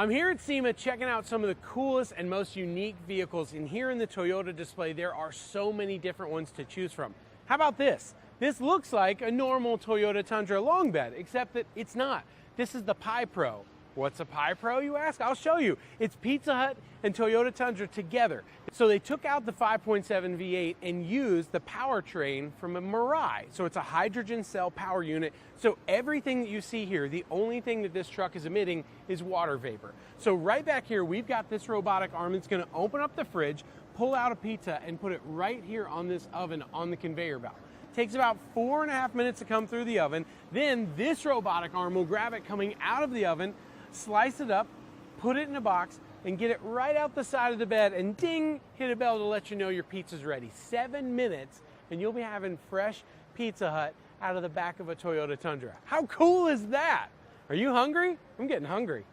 I'm here at SEMA checking out some of the coolest and most unique vehicles, and here in the Toyota display there are so many different ones to choose from. How about this? This looks like a normal Toyota Tundra long bed, except that it's not. This is the Pi Pro. What's a Pi Pro, you ask? I'll show you. It's Pizza Hut and Toyota Tundra together. So they took out the 5.7 V8 and used the powertrain from a Mirai. So it's a hydrogen cell power unit. So everything that you see here, the only thing that this truck is emitting is water vapor. So right back here, we've got this robotic arm that's gonna open up the fridge, pull out a pizza, and put it right here on this oven on the conveyor belt. Takes about 4.5 minutes to come through the oven. Then this robotic arm will grab it coming out of the oven, slice it up, put it in a box, and get it right out the side of the bed, and ding, hit a bell to let you know your pizza's ready. 7 minutes, and you'll be having fresh Pizza Hut out of the back of a Toyota Tundra. How cool is that? Are you hungry? I'm getting hungry.